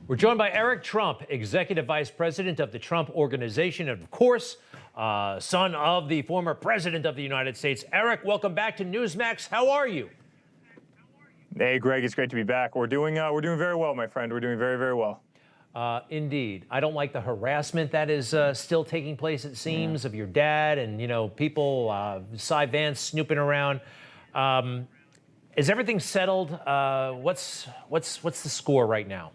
We're joined by Eric Trump, Executive Vice President of the Trump Organization, and of course, son of the former President of the United States. Eric, welcome back to Newsmax. How are you? Hey, Greg, it's great to be back. We're doing very well, my friend. We're doing very, very well. Indeed. I don't like the harassment that is still taking place, it seems, of your dad and, people, Cy Vance snooping around. Is everything settled? What's the score right now?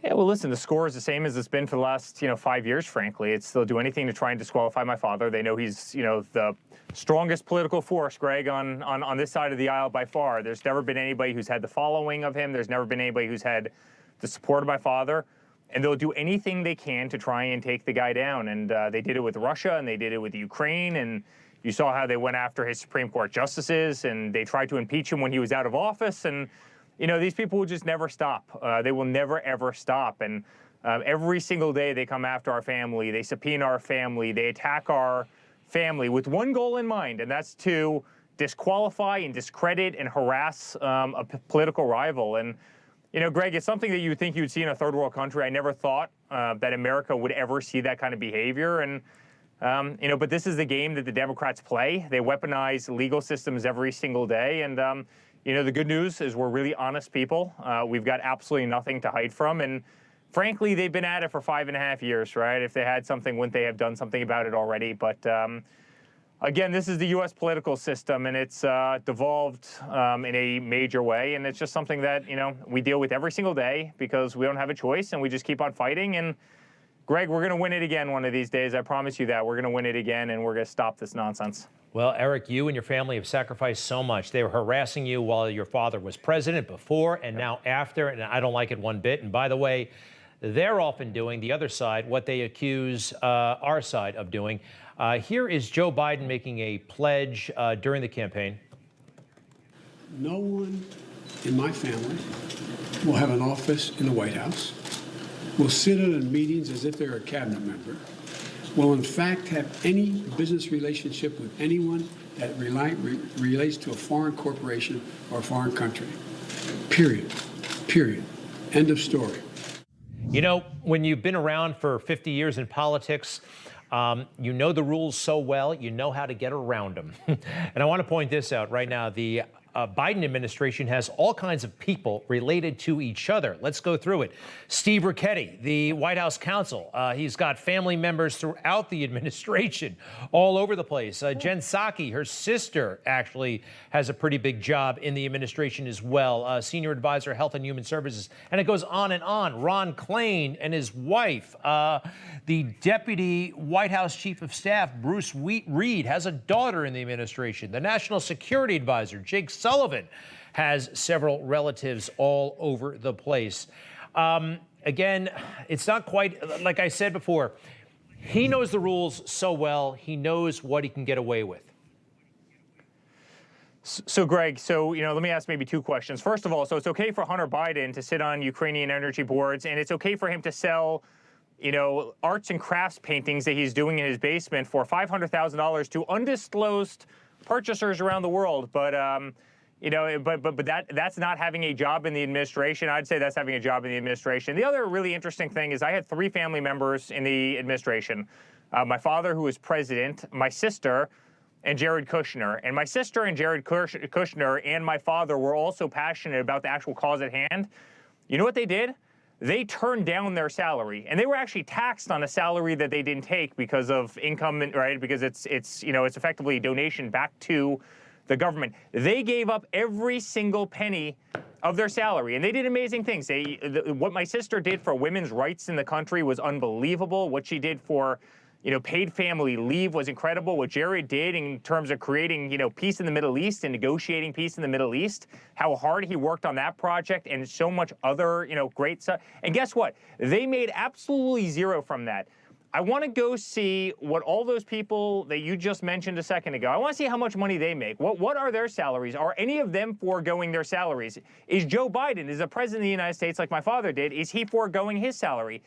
Yeah, well, listen, the score is the same as it's been for the last, 5 years, frankly. They'll do anything to try and disqualify my father. They know he's, the strongest political force, Greg, on this side of the aisle by far. There's never been anybody who's had the following of him. There's never been anybody who's had the support of my father. And they'll do anything they can to try and take the guy down. And they did it with Russia, and they did it with Ukraine. And you saw how they went after his Supreme Court justices, and they tried to impeach him when he was out of office. And these people will just never stop. They will never, ever stop. And every single day they come after our family. They subpoena our family. They attack our family with one goal in mind, and that's to disqualify and discredit and harass a political rival. And, Greg, it's something that you would think you'd see in a third world country. I never thought that America would ever see that kind of behavior. And, but this is the game that the Democrats play. They weaponize legal systems every single day. And, the good news is we're really honest people. We've got absolutely nothing to hide from. And frankly, they've been at it for 5.5 years, right? If they had something, wouldn't they have done something about it already? But again, this is the U.S. political system, and it's devolved in a major way. And it's just something that, we deal with every single day because we don't have a choice, and we just keep on fighting. And Greg, we're going to win it again one of these days. I promise you that. We're going to win it again, and we're going to stop this nonsense. Well, Eric, you and your family have sacrificed so much. They were harassing you while your father was president, before and now after, and I don't like it one bit. And by the way, they're often doing, the other side, what they accuse our side of doing. Here is Joe Biden making a pledge during the campaign. No one in my family will have an office in the White House, will sit in meetings as if they're a cabinet member, will in fact have any business relationship with anyone that relates to a foreign corporation or a foreign country. Period. Period. End of story. When you've been around for 50 years in politics, you know the rules so well, you know how to get around them. And I want to point this out right now. The Biden administration has all kinds of people related to each other. Let's go through it. Steve Ricchetti, the White House counsel. He's got family members throughout the administration, all over the place. Jen Psaki, her sister, actually has a pretty big job in the administration as well. Senior advisor, Health and Human Services. And it goes on and on. Ron Klain and his wife. The deputy White House chief of staff, Bruce Reed, has a daughter in the administration. The national security advisor, Jake Sullivan, has several relatives all over the place. Again, it's not quite, like I said before, he knows the rules so well, he knows what he can get away with. So, Greg, let me ask maybe two questions. First of all, so it's okay for Hunter Biden to sit on Ukrainian energy boards, and it's okay for him to sell arts and crafts paintings that he's doing in his basement for $500,000 to undisclosed purchasers around the world. But, that's not having a job in the administration. I'd say that's having a job in the administration. The other really interesting thing is I had 3 family members in the administration. My father, who was president, my sister, and Jared Kushner. And my sister and Jared Kushner and my father were also passionate about the actual cause at hand. You know what they did? They turned down their salary, and they were actually taxed on a salary that they didn't take because of income, right? Because it's effectively a donation back to the government. They gave up every single penny of their salary, and they did amazing things. What my sister did for women's rights in the country was unbelievable. What she did for paid family leave was incredible. What Jared did in terms of creating, peace in the Middle East and negotiating peace in the Middle East, how hard he worked on that project and so much other, great stuff. And guess what? They made absolutely zero from that. I want to go see what all those people that you just mentioned a second ago, I want to see how much money they make. What are their salaries? Are any of them foregoing their salaries? Is Joe Biden, is the president of the United States like my father did, is he foregoing his salary?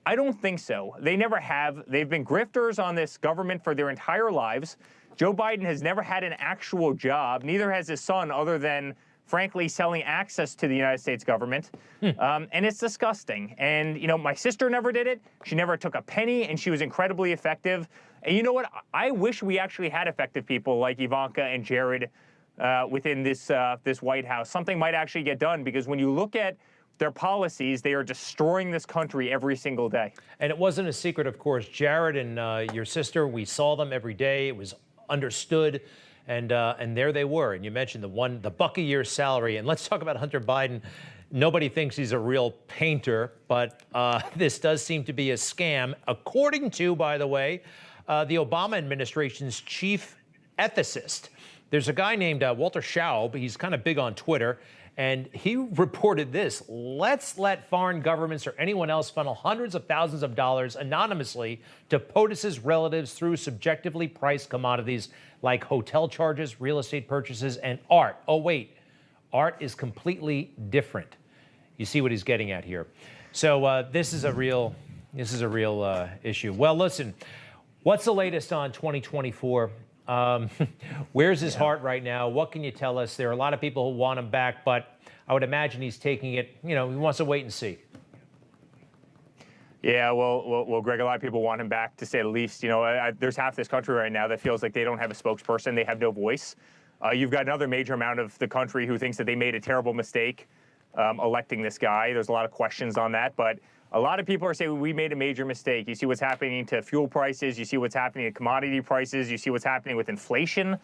I don't think so. They never have. They've been grifters on this government for their entire lives. Joe Biden has never had an actual job. Neither has his son, other than frankly, selling access to the United States government. And it's disgusting. And, my sister never did it. She never took a penny, and she was incredibly effective. And you know what? I wish we actually had effective people like Ivanka and Jared within this White House. Something might actually get done, because when you look at their policies, they are destroying this country every single day. And it wasn't a secret, of course. Jared and your sister, we saw them every day. It was understood. And there they were. And you mentioned the buck a year salary. And let's talk about Hunter Biden. Nobody thinks he's a real painter, but this does seem to be a scam, according to, by the way, the Obama administration's chief ethicist. There's a guy named Walter Schaub. He's kind of big on Twitter. And he reported this: let's let foreign governments or anyone else funnel hundreds of thousands of dollars anonymously to POTUS's relatives through subjectively priced commodities like hotel charges, real estate purchases, and art. Oh, wait, art is completely different. You see what he's getting at here. So this is a real issue. Well, listen, what's the latest on 2024? Where's his heart right now? What can you tell us? There are a lot of people who want him back, but I would imagine he's taking it, he wants to wait and see. Yeah, well, Greg, a lot of people want him back, to say the least. There's half this country right now that feels like they don't have a spokesperson. They have no voice. You've got another major amount of the country who thinks that they made a terrible mistake electing this guy. There's a lot of questions on that, but a lot of people are saying we made a major mistake. You see what's happening to fuel prices. You see what's happening to commodity prices. You see what's happening with inflation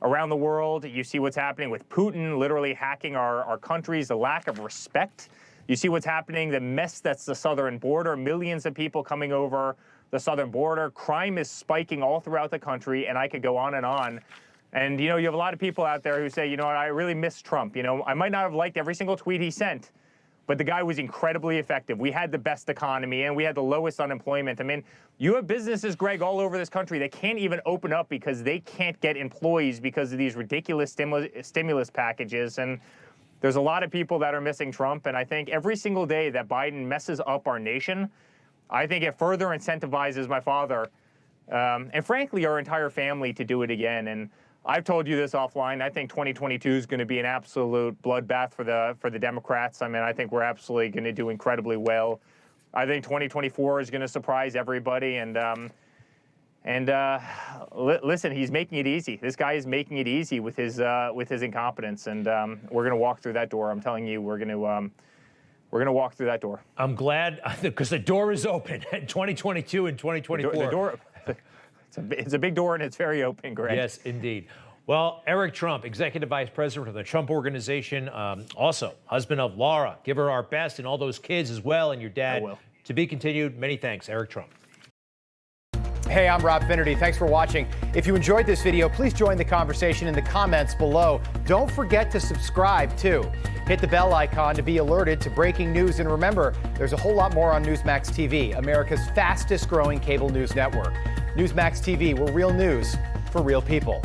around the world. You see what's happening with Putin literally hacking our countries, the lack of respect. You see what's happening, the mess that's the southern border, millions of people coming over the southern border. Crime is spiking all throughout the country, and I could go on and on. And, you have a lot of people out there who say, I really miss Trump. I might not have liked every single tweet he sent, but the guy was incredibly effective. We had the best economy, and we had the lowest unemployment. I mean, you have businesses, Greg, all over this country that can't even open up because they can't get employees because of these ridiculous stimulus packages. And there's a lot of people that are missing Trump. And I think every single day that Biden messes up our nation, I think it further incentivizes my father and, frankly, our entire family to do it again. And I've told you this offline. I think 2022 is going to be an absolute bloodbath for the Democrats. I mean, I think we're absolutely going to do incredibly well. I think 2024 is going to surprise everybody. Listen, he's making it easy. This guy is making it easy with his incompetence, and we're going to walk through that door. I'm telling you, we're going to walk through that door. I'm glad, because the door is open in 2022 and 2024. The door. It's a big door, and it's very open, Greg. Yes, indeed. Well, Eric Trump, Executive Vice President of the Trump Organization, also husband of Laura. Give her our best, and all those kids as well, and your dad. I will. To be continued. Many thanks, Eric Trump. Hey, I'm Rob Finnerty. Thanks for watching. If you enjoyed this video, please join the conversation in the comments below. Don't forget to subscribe, too. Hit the bell icon to be alerted to breaking news. And remember, there's a whole lot more on Newsmax TV, America's fastest growing cable news network. Newsmax TV, we're real news for real people.